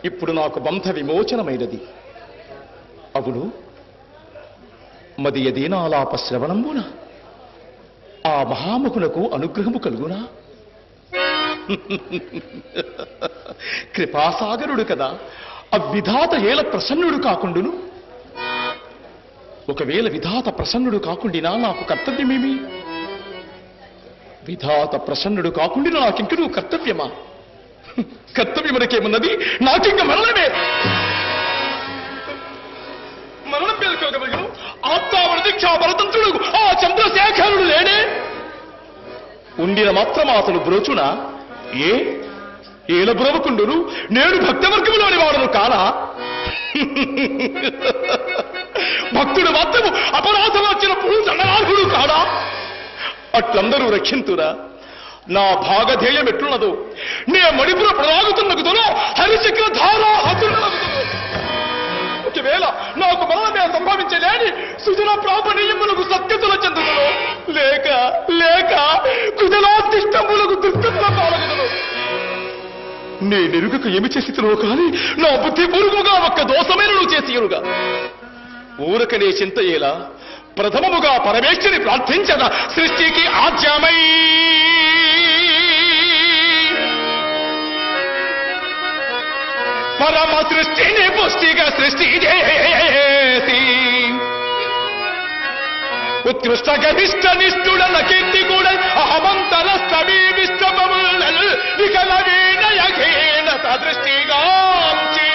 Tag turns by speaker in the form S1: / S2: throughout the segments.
S1: ఇప్పుడు నాకు బంధ విమోచనమైనది. అవును, మది యదీనాలాప శ్రవణంబున ఆ మహాముఖునకు అనుగ్రహము కలుగునా? కృపాసాగరుడు కదా, అవిధాత ఏల ప్రసన్నుడు కాకుండును. ఒకవేళ విధాత ప్రసన్నుడు కాకుండినా నాకు కర్తవ్యమేమి? విధాత ప్రసన్నుడు కాకుండినా నాకింక నువ్వు కర్తవ్యమా? కర్తవ్యమునకేమున్నది? నాకింక మరణమే. మరణం పేరుకోగలను. ఆత్మావృతిక్షా పరతంత్రుడు ఆ చంద్రశేఖరుడు లేడే? ఉండిన మాత్రమా అతను బ్రోచునా? ఏల బ్రోవకుండును? నేను భక్తవర్గములోని వాడను కానా? భక్తుడు మాత్రము అపరాధం వచ్చినప్పుడు దండనార్హుడు కాడా? అట్లందరూ రక్షింతురా. నా భాగధేయం ఎట్లున్నదో, నే మణిపుర ప్రలాగుతున్నగుదనో హరిచక్ర ధారా హతులగుదనో. ఒకవేళ నాకు మరణమే సంభవించలేని సుజన ప్రాపణీయములకు సత్యతుల చెందుదనో, లేక లేక కుజలాతిష్టములకు దుర్గతుల పాలగుదనో. నేనెరుగక ఏమి చేసినో కానీ నా బుద్ధి పూర్వముగా ఒక్క దోషమైన నువ్వు చేసియనుగా. ఊరకనే చింతయేలా ప్రథమముగా పరమేశ్వరి ప్రార్థించద సృష్టికి ఆజ్యమై పరమ సృష్టిని పుష్టిగా సృష్టి చేసి ఉత్కృష్ట గరిష్ట నిష్ఠుడన కీర్తి కూడా అహమంతర సమీవిష్టములను వికల వీణయహీన సదృష్టిగాంచి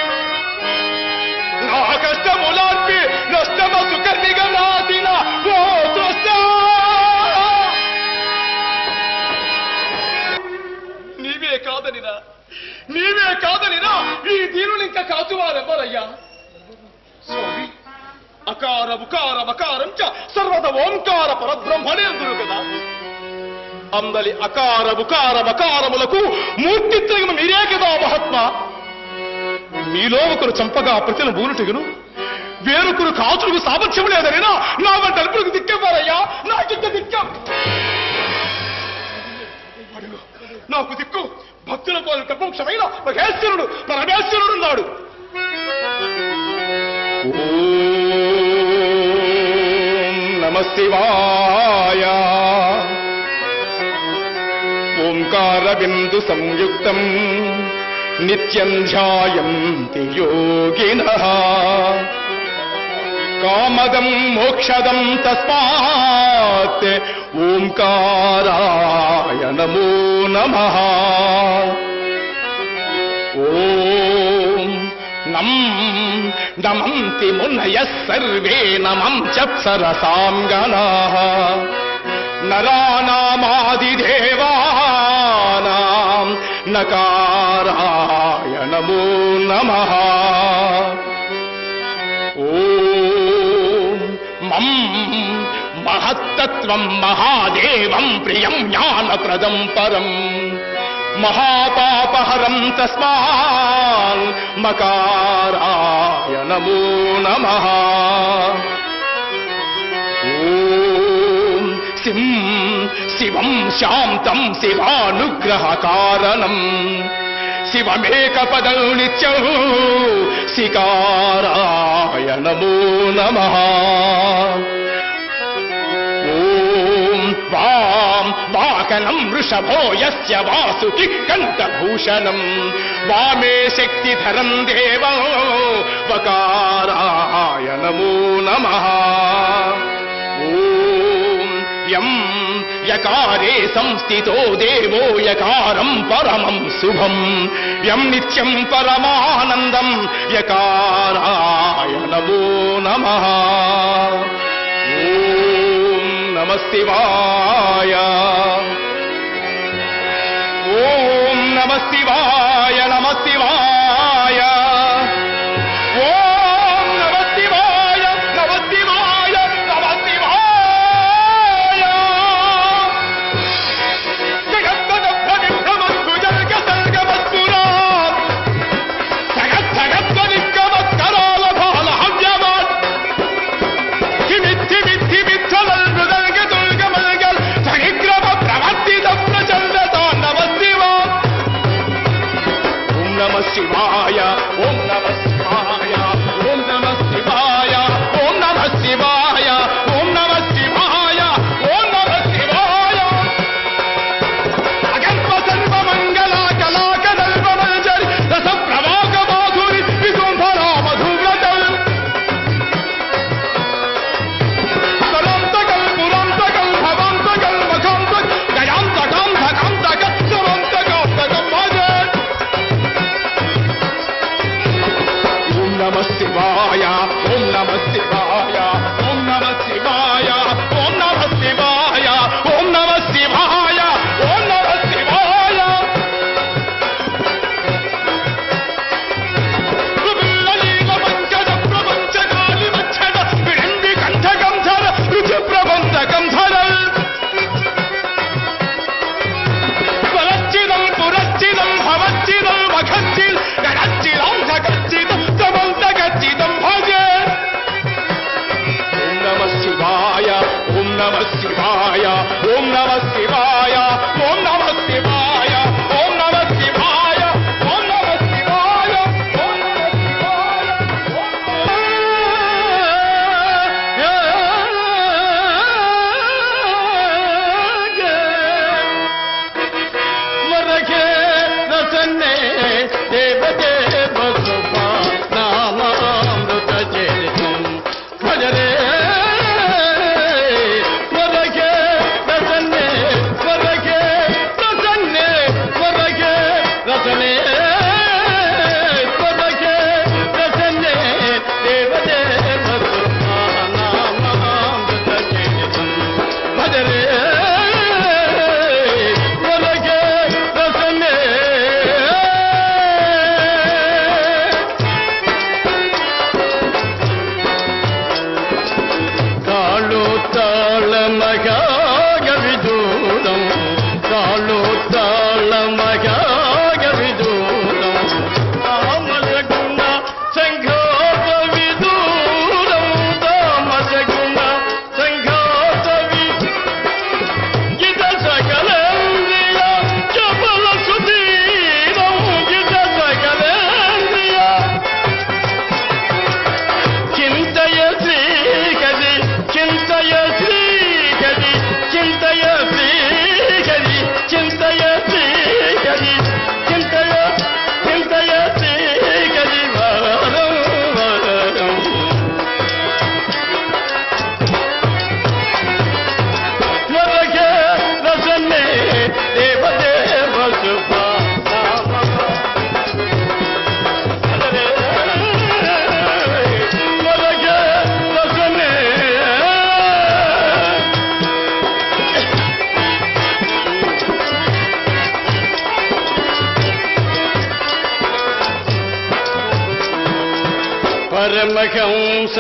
S1: నా కష్టములార్పి నష్టమ సుకర్నిగా రాసిన ఓ దృష్ట నీవే కాదనినా ఈ దీనులింక కాచువారెవ్వరయ్యా? స్వామి, అకార ఉకార మకారం చ సర్వద ఓంకార పరబ్రహ్మణేంద్రుడు కదా. అందలి అకార ఉకార మకారములకు మూర్తిత్రయము మీరే కదా మహాత్మా. మీలో ఒకరు చంపగా ప్రతిన బూనుటగును, వేరొకరు కాచులకు సామర్థ్యం లేదనినా నా వంట అల్పులకు దిక్కెవ్వారయ్యా? నాకింక దిక్కం. నాకు దిక్కు భక్తుల పోలు కపక్షమైన మహేశ్వరుడు పరమేశ్వరుడున్నాడు. నమ శివాయ. ఓంకార బిందు సంయుక్తం నిత్యం ధ్యాయంతి యోగినః. కామదం మోక్షదం తస్మాత్ ఓంకారాయ నమో నమః. ఓం నం నమంతి మునయః సర్వే నమం చప్సరసాం గణాః. నరానామాదిదేవానాం నకారాయ నమో నమః. ఓం మం మహత్తత్వం మహాదేవం ప్రియం జ్ఞానప్రదం పరం మహాపాపహరం తస్మాన్ మకారాయ నమో నమః. ఓం శివం శాంతం శివానుగ్రహ కారణం శివమేకపదం నిత్యం శికారాయ నమో నమః. ఓం వాం వాకనం వృషభో యస్య వాసుకి కంఠభూషణం వామే శక్తిధరం దేవం వకారాయ నమో నమః. ఓం యం యకారే సంస్థితో దేవో యకారం పరమం శుభం యం నిత్యం పరమానందం యకారాయ నమో నమః. ఓం నమః శివాయ. ఓం నమః శివాయ. నమః శివాయ. ఓం నమః శివాయ. నమః శివాయ. నమః శివాయ. జగత్పదభ్రమిభ్రమద్భుజర్గ సర్గమస్ఫురాత్ జగత్సగత్వనిక్కమత్కరాల భాల హవ్యమాత్ ధిమిద్ధి మిద్ధి మిద్ధలల్ మృదంగ దుర్గమల్గల్ సహిగ్రమ ప్రవర్తిత ప్రచండత నమః శివాయ. ఓం నమః శివాయ ఓం నమ శివాయ ఓం నమ శివాయ ఓం నమ శివాయ ఓం నమ శివాయ ఓం నమ శివాయ అగల్ప సర్వ మంగళ కళాక నల్ప మంజరి రస ప్రవాహ మాధురి వికుంభర మధువ్రతం కలంతకల్ పురంతకల్ భవంతకల్ మఖంతక్ గయాంతకం ధకంతక సుమంతకం భజే ఓం నమ శివాయ ఓం నమ శివాయ ఓం నమ శివాయ ఓం నమ శివాయ ఓం నమ శివాయ ఓం నమ శివాయ విల్లలీల పంచద ప్రపంచకాలి మచ్చద విడింది కంఠకం ధర రుచి ప్రబంధకం ధర స్వరచ్చిదం పురచ్చిదం భవచ్చిదం మఖచ్చిదం గడచ్చిదం ధకచ్చిదం సమంతగచ్చిదం భజే ఓం నమ శివాయ ఓం నమ శివాయ ఓం నమ శివాయ ఓం నమ శివాయ ఓం నమ శివాయ ఓం నమ శివాయ ఓం నమ వరకే రసన్నే దేవదేవ సుభా నామామృత చరితం భజరే వరకే రసన్నే వరకే రసన్నే వరకే రసనే వరకే రసన్నే దేవదేవ సుభా నామామృత చరితం భజరే వరకే రసనే కాళు తాళమగాగ విదూరం కాళు తాళమగాగ విదూరం దామజగుణ సంఘాత విదూరం దామజగుణ సంఘాత గిద సకలేంద్రియ చపల సుధీరం గిద సకలేంద్రియ చింతయ శ్రీహరి చింతయ శ్రీహరి చింతయ శ్రీహరి చింతయ శ్రీహరి చింతయ చింతయ శ్రీహరి వరం వరం వరకే రసన్నే దేవదేవ శుభా వరకే రసన్నే పరమహంస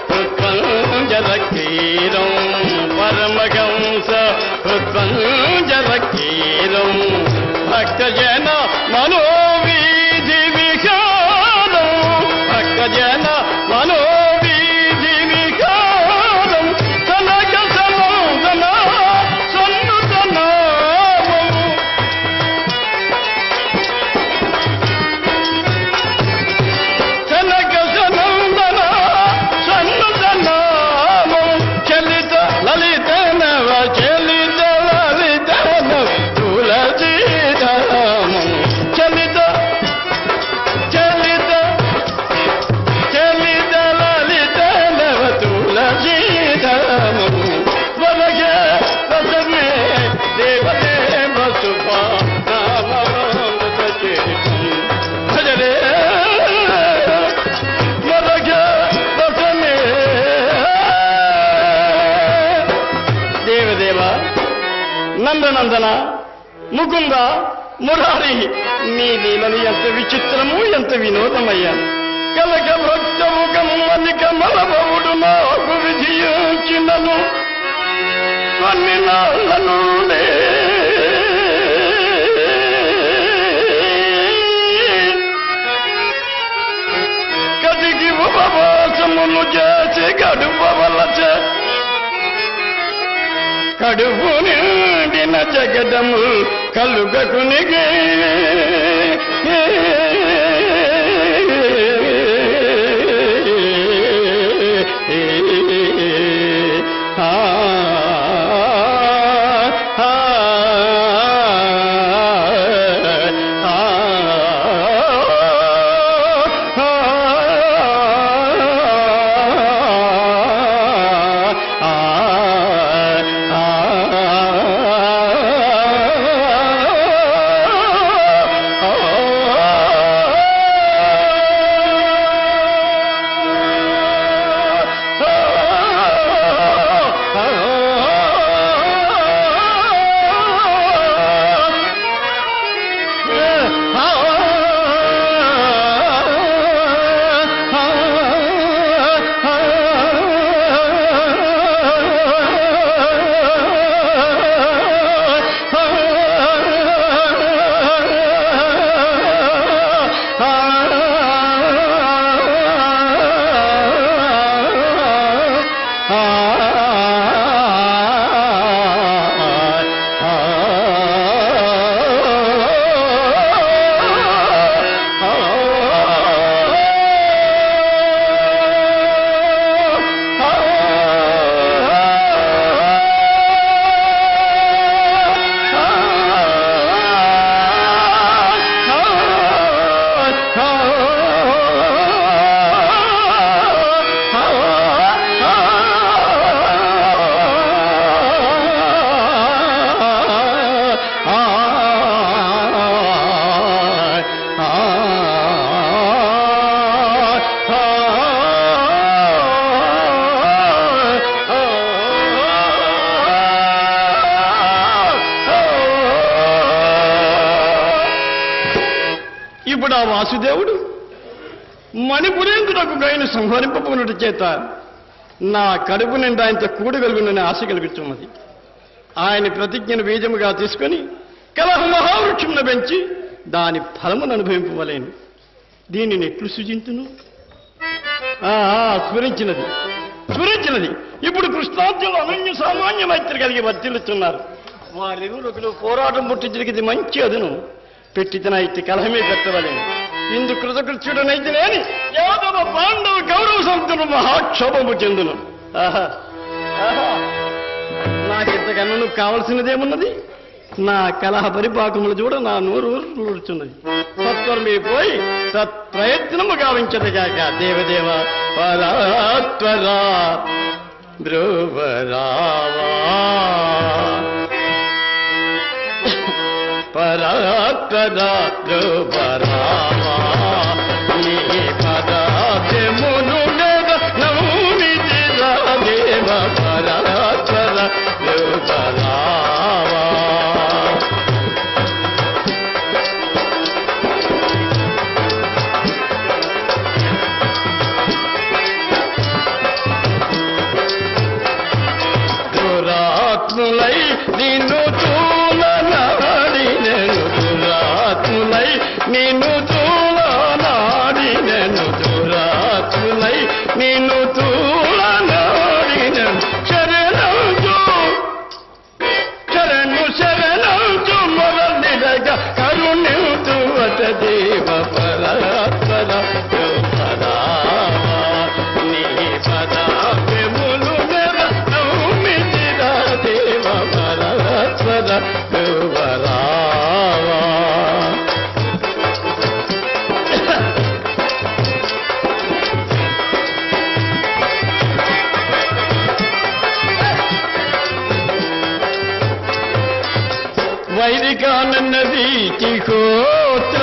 S1: హృత్పంజర క్షీరం పరమహంస హృత్పంజర క్షీరం భక్తజన మనోవీధి విహారం భక్తజన మనోవీధి విహారం కనక సనందన సన్నుతనామం కనక సనందన సన్నుతనామం చలిత లలిత నవ చలిత లలిత నవ తులసీరామం చలిత చలిత చలిత లలిత నవ తులసీరామం వరగే రసనే దేవదేవ శుభా నామామృత చరితం భజరే వరగే రసనే దేవదేవ నందనందన ముకుంద మురారి నీ లీలను ఎంత విచిత్రము ఎంత వినోదమయ్యా కలక భక్తముఖము మల్లిక మలబవుడు నాకు విధించినను కొన్ని నాళ్ళను కదికి ఉపవాసమును చేసి గడుపవలచ కడుపు నిండిన జగదము కలుగకునిగే
S2: ఇప్పుడు ఆ వాసుదేవుడు మణిపురేంద్రులకు గైన సంహరింపబడినట్టు చేత నా కడుపు నిండా ఆయనతో కూడగలుగునని ఆశ కలుగుతున్నది. ఆయన ప్రతిజ్ఞను బీజముగా తీసుకొని కలహ మహావృక్షమును పెంచి దాని ఫలమును అనుభవింపవలేను. దీనిని ఎట్లు సృజింతును? స్ఫురించినది. ఇప్పుడు కృష్ణార్జునులు అనన్య సామాన్య మైత్రి కలిగి వర్తిల్లుతున్నారు. వారిరువులకు పోరాటం పుట్టించడానికి ఇది మంచి అదును. పెట్టితన ఇట్టి కలహమే పెట్టవలేను. ఇందు కృతకృత్యుడనైతే లేని యాదవ పాండవ గౌరవ సంతులు మహాక్షోభము చెందును. నాకింతకన్నా నువ్వు కావలసినదేమున్నది? నా కలహ పరిపాకములు చూడ నా నోరు ఊరుచున్నది. సత్వరమే పోయి సత్ప్రయత్నము గావించదగాక. దేవదేవ పరాత్వరా ధ్రువరావా పరాత్వరా ధ్రువరావా నీ పదాబ్జమును నౌమి దేవ పరాత్వర ధ్రువరావా. దురాత్ములై నిన్ను చూలనాడినెను దురాత్ములై నిన్ను చూలనాడినెను దురాత్ములై నిన్ను చూలనాడినెను శరణు మొరలిడగా కరుణించు అత దేవ పరాత్పర నీ పదాబ్జములు దేవ పరాత్పర ధ్రువరావా. వైదికానన్నది చికోత్ర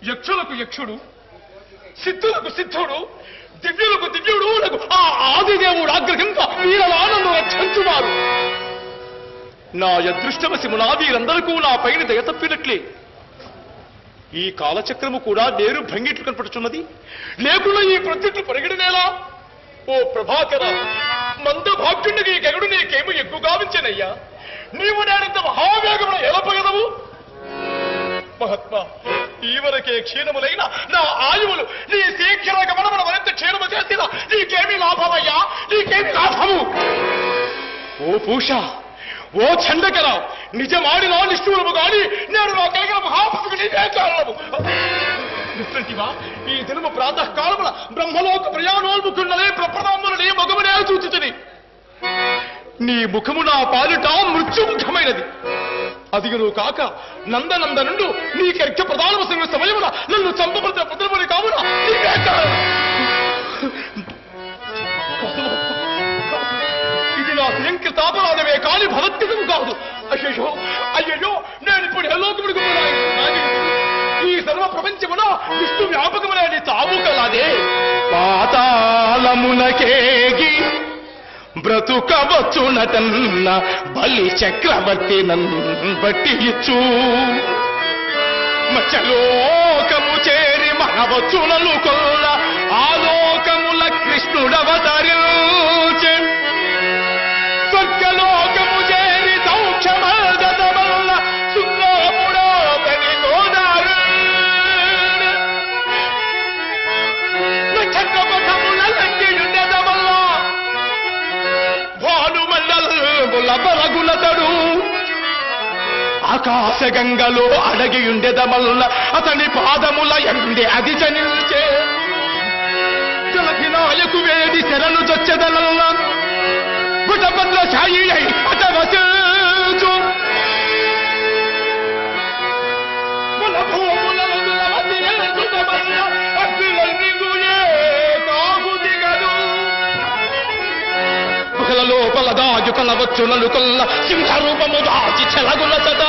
S1: యక్షులకు యక్షుడు, సిద్ధులకు సిద్ధుడు, దివ్యులకు దివ్యుడు ఆ ఆదిదేవుడు ఆగ్రహింప వీరలానందు రక్షించున్నారు. నా అదృష్టవశము నా వీరందరికీ నా పైన దయ తప్పినట్లే ఈ కాలచక్రము కూడా నేరు భంగిట్లు కనపడుచున్నది. లేకుండా ఈ ప్రత్యుట్లు పరిగణనేలా? ఓ ప్రభాకర, మందభాగ్యుడికి ఈ గరుడు నీకేమో ఎక్కువ గావించనయ్యా. నీవు నేనంత మహావేగమున ఎలపగదవు? మహాత్మా, ఈవరకే క్షీణములైన నా ఆయువులు నీ శీఘ్ర గమనమున మరింత క్షీణము చేసిన నీకేమీ లాభమయ్యా, నీకేమీ లాభము? ఓ పూష, ఓ చండకర, నిజమాడి నా నిష్ఠురము గాని నేను నా కలిగిన మహాపసుకు నీకే కారణము. విశ్రంతివా, ఈ దినము ప్రాతకాలమున బ్రహ్మలోక ప్రయాణోన్ముఖుండలే ప్రప్రదాములని మగమునే సూచితుని. నీ ముఖము నా పాలిట మృత్యుముఖమైనది. అదిగను కాక నందనందనుండు నీ కర్క ప్రధాన సమయమున నన్ను చంపబడిన పుత్రముని కావు బలకేగి బ్రతుకవచ్చునటన్న బలి చక్రవర్తి బట్టి ఇచ్చు మచ్చలోకము చేరి మనవచ్చునలు కొల్ల ఆలోకముల కృష్ణుడవతరించె స్వర్గలోకము చేరి సౌఖ్యమదమల్ల సుందరముడోతని గోదారు నక్షత్రపథముల లంకియుండెదమల్ల భానుమండలముల బలగులతడు ఆకాశ గంగలో అడగియుండెదమల్ల అతని పాదముల ఎండి అది చనిల్చే జలభినాయకు వేడి శరణు చొచ్చెదలల్ల గుటపద్ల ఛాయి అయి అటవచు లోపల దాజు కలవచ్చు నలుకొల్ల సింహరూపము దాచి చెలగుల చట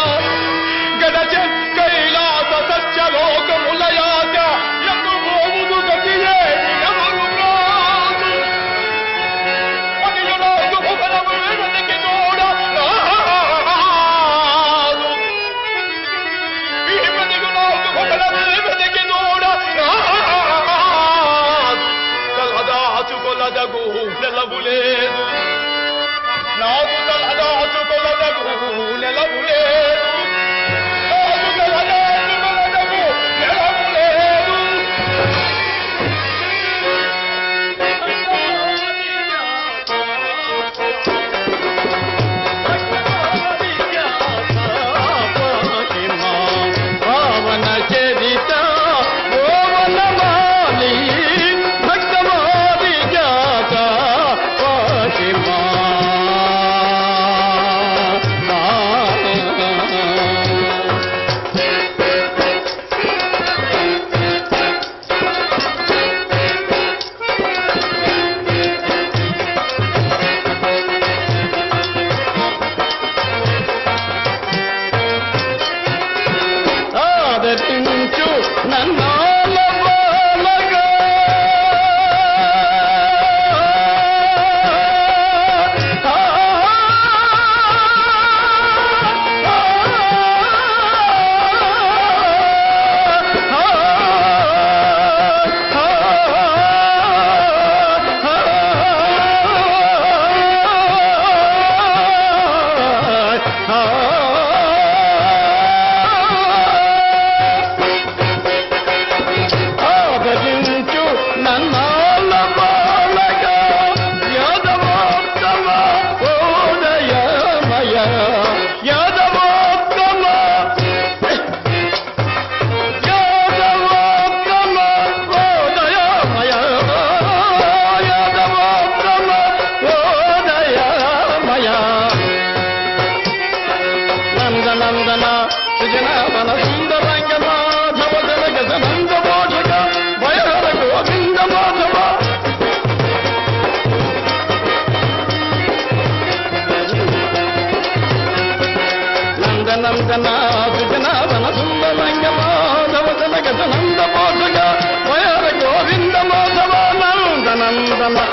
S1: గడచ కైలాస సత్యలోకములయాచ ఎందు భూముదు గతియే ఎవరు రాజు అనియునాగు భువనము వెనక్కి తోడ రాజు ఈ పదిగునాగు భువనము వెనక్కి తోడ రాజు కలదాచు కొలదగు నెలవులేదు నాకు తలదాచుకొలదగు నెలవులేదు నాకు తలదాచుకొలదగు నెలవులేదు పావన చరిత ఓవన మాలి భక్తమాది జాత పాహిమా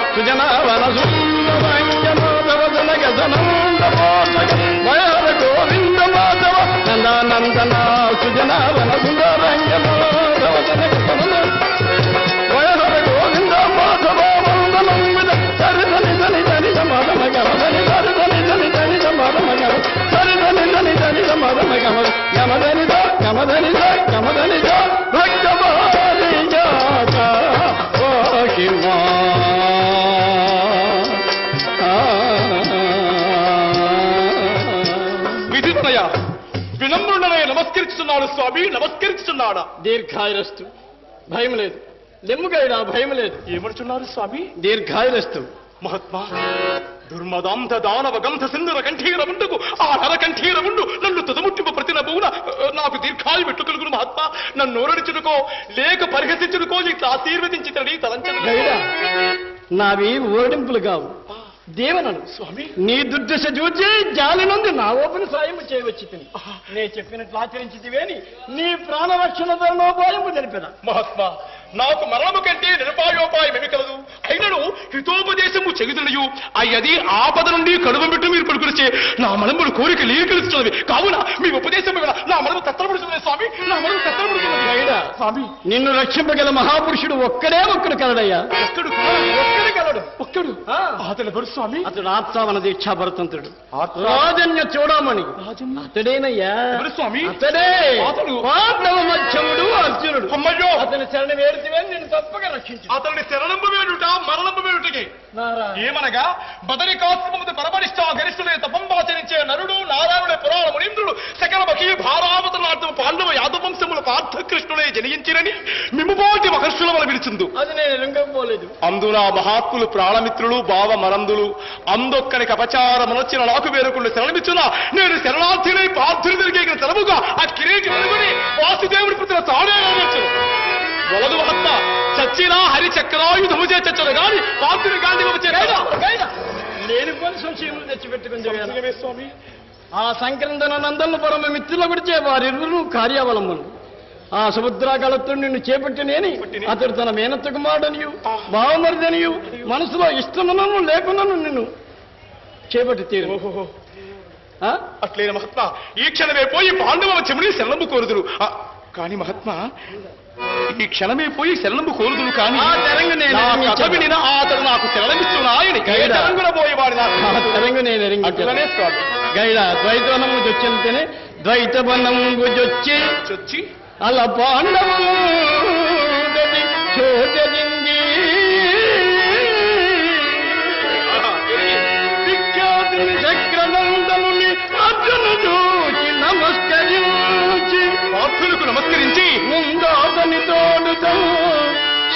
S1: సుజనావన సుందరంగ మాధవ జనగ జనంద మోదగ వయర గోవింద మాధవ నందానందన సుజనావన సుందరంగ మాధవ జనగ జనంద వయర గోవింద మాధవ వందనం విద సరిధని ధని ధని సమాధమ గమధని సరిధని ధని ధని సమాధమ గమ సరిధని ధని ధని సమాధమ గమ గమధని ధ గమధని ధ గమధని ధ భక్తమాలి జాత ఓహిమా వినమ్రుడనే నమస్కరిస్తున్నాడు స్వామి, నమస్కరిస్తున్నాడా?
S2: దీర్ఘాయురస్తు, భయం లేదు. లెమ్ముగైనా భయం లేదు.
S1: ఏమడుచున్నారు స్వామి?
S2: దీర్ఘాయురస్తు.
S1: మహాత్మా, దుర్మదాంత దానవ గంధ సింధుర కంఠీర ముందుకు ఆ నర కంఠీర ముందు నన్ను తుదముట్టింప ప్రతిన బహున నాకు దీర్ఘాయు పెట్టు కలుగును మహాత్మా. నన్ను ఓరడించుడుకో లేక పరిహసించుడుకో నీకు ఆశీర్వదించితని తలంచను.
S2: నావి ఓడింపులు కావు, దేవనను.
S1: స్వామి,
S2: నీ దుర్దశ చూచి జాలి నుండి నా ఓపెన సాయము చేయవచ్చి తిని నే చెప్పినట్లు ఆచరించితివేని నీ ప్రాణరక్షణ ధర్మోపాయము తెలిపెదా.
S1: మహాత్మా, నాకు మరణము కంటే నిరపాయోపాయమేమి కలదు. అయినను హితోపదేశము చెగుదనయు అయ్యది ఆపద నుండి కడుపు పెట్టు మీరు పలుకురిచే నా మనములు కోరిక లీకలుస్తున్నవి. కావున మీ ఉపదేశం నా మనము తత్తరపడుతున్నది స్వామి, నా మనము తత్తరపడుతున్నది. స్వామి,
S2: నిన్ను రక్షింపగల మహాపురుషుడు ఒక్కడు కలడయ్యా.
S1: ఒక్కడు అతడు ఎవరు స్వామి?
S2: అతడు ఆత్మావన దీక్షా భరతంతుడు, రాజన్య చూడమని. అతడేనయ్యా
S1: స్వామి?
S2: అతడే
S1: అతడు
S2: పాండవ మధ్యముడు అర్జునుడు.
S1: అమ్మయ్యో,
S2: అతని శరణి వేడితే నిన్ను తప్పక రక్షించు.
S1: అతని శరణంబు వేడుట మరణంబు వేడుటకి ఏమనగా బదరికాశ్రమముది పరమనిష్ట గరిష్ఠులే తపంబాచరించే నరుడు నారాయణుడే పురాణ మునీంద్రుడు సకల బకీ భారావతనార్థం పాండవ యాదవంశముల పార్థకృష్ణులే జనించిరని మిమ్ముపాటి మహర్షుల వల విలుచుందు.
S2: అది నేను రంగపోలేదు.
S1: అందున మహాత్ములు ప్రాణమిత్రులు భావ మరందులు అందొక్కని అపచారమునొచ్చిన నాకు వేరుకుళ్ళు శరణమిచ్చున నేను శరణార్థినై పార్థుని తిరిగే తలముగా ఆ కిరీటి వెలుగుని వాసుదేవుడి పుత్ర తాడే వలదు మహత్మ చచ్చినా హరి చక్రాయుధము చేర్చను గాని పార్థుని గాంధీ
S2: నేను కొన్ని సంశయములు తెచ్చిపెట్టుకుంది స్వామి. ఆ సంక్రందన నందన పరమ మిత్రుల గుడిచే వారిరువురు కార్యావలంబను. ఆ సముద్రాగలతో నిన్ను చేపట్టినేని అతడు తన మేనత్త కుమారుడనియు భావమరిదనియు మనసులో ఇష్టమునను లేకున్నాను నిన్ను చేపట్టి తీరు.
S1: అట్లేన మహాత్మ ఈ క్షణమే పోయి పాండవ చెముని శరణము కోరుదురు. కాని మహాత్మ ఈ క్షణమే పోయి శరణము కోరుదురు కాని వినిన అతడు నాకు శరణమిచ్చున ఆయన తెలంగున పోయేవాడు
S2: తెలంగు నేను ఎరింగినే గైడ ద్వైతవనము జొచ్చింతేనే ద్వైత వనము జొచ్చి అలా పాండవులు చోటలింగి విఖ్యాతుని చక్రనందముని అర్జును చూచి నమస్కరించి
S1: పార్థులకు నమస్కరించి
S2: ముందాతని తోడుతో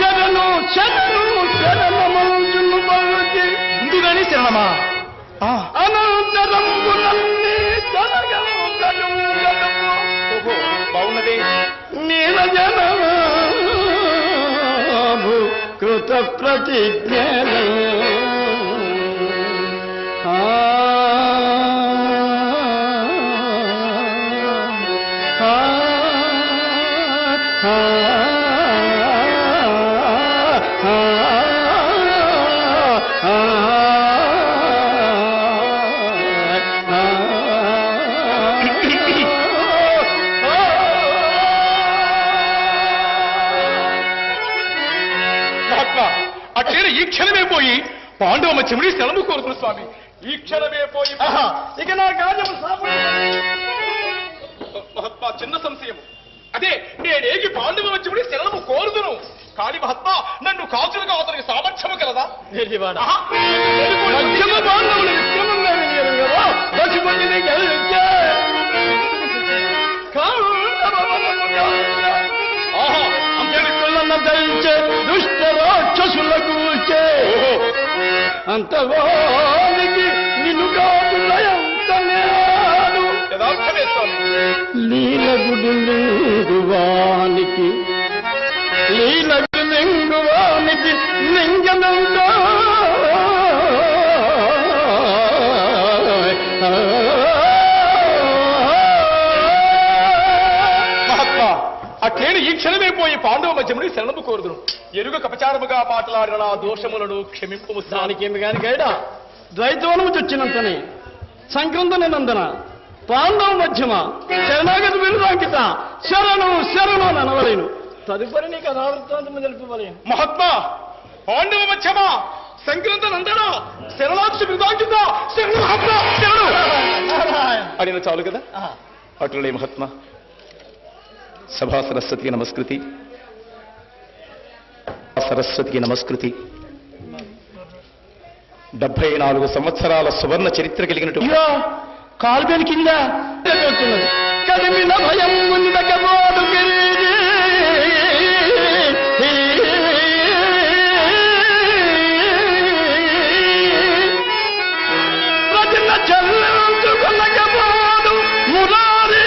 S2: శరణు శరణు శరణమంచును పలుకి
S1: ముందుగానే శరణమా
S2: అనంతరంబు నన్ని
S1: బాగున్నదే
S2: నీలజనభు కృత ప్రతిజ్ఞలు
S1: అట్లే ఈ క్షణమే పోయి పాండవ చెమిడి శరణము కోరుతున్న స్వామి. ఈ క్షణమే పోయి
S2: ఇక నా కార్యము
S1: మహాత్మా చిన్న సంశయం. అదే నేనేకి పాండవ చెమిడి శరణము కోరుదును కాని మహాత్మా నన్ను కాచులుగా అతనికి సామర్థ్యము కలదా?
S2: పాండవులు విక్రమంగా వినియోగ పశుపతిని గెలిచే దయించే దుష్ట రాక్షసులకు అంతవానికి నిన్ను కాదులయంతనేడు లీలగుడు లింగువానికి లింగనంద
S1: అట్లేని ఈ క్షణమే పోయి పాండవ మధ్యముని శరణము కోరుదును. ఎరుగ కపచారముగా మాట్లాడిన నా దోషములను క్షమింపు.
S2: దానికేమి కాని గైడా ద్వైతవనము చొచ్చినంతనే సంక్రందన నందన పాండవ మధ్యమ శరణాగతి విరుదాంకిత శరణు శరణు అనవలేను. తదుపరి నీకు అనావృత్తాంతము తెలుపవలేను.
S1: మహాత్మా పాండవ మధ్యమ సంక్రాంత నందన శరణాక్షి విరుదాంకిత శరణు అడిన చాలు కదా. అటులే మహాత్మా సభా సరస్వతికి నమస్కృతి, సరస్వతికి నమస్కృతి. 74 సంవత్సరాల సువర్ణ చరిత్ర కలిగినట్టు
S2: కాల్బెన్ కింద కదిమిన భయం ఉండకపోదు ప్రజల చెల్లుకొనకపోదు మురారి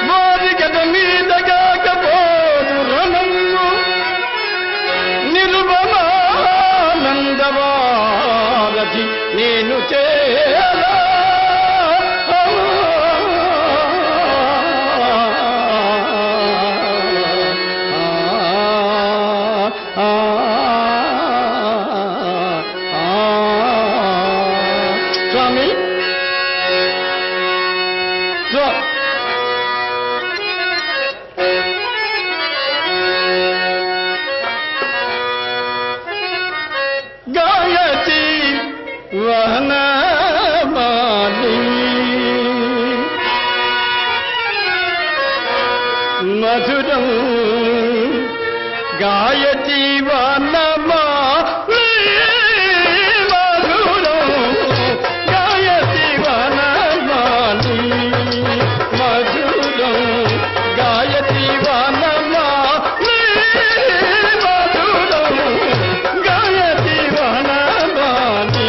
S2: మోది గద మీద కాకపోదు రణము నిర్మలానందవారధి నేను చేరా గాయతి వనమాలి మధురం గాయతి వనమాలి మధురం గాయతి వనమాలి మధురం గాయతి వనమాలి మధురం గాయతి వనమాలి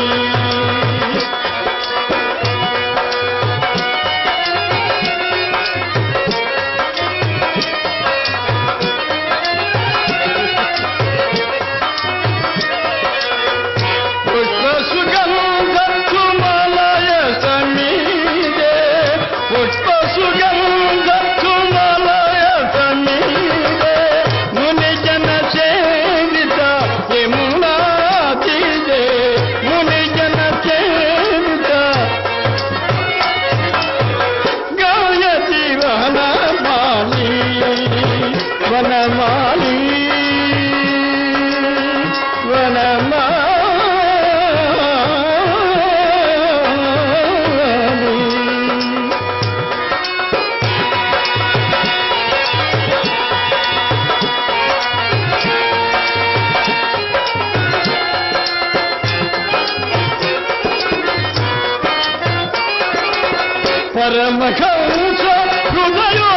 S2: పుష్పసుగంధ సుమలయ సమీదే పుష్పసుగంధ సుమలయ సమీదే ముని జన సేవిత యమునా తీరే ముని జన సేవిత గాయతి వనమాలి వనమాలి పరమహంస హృదయో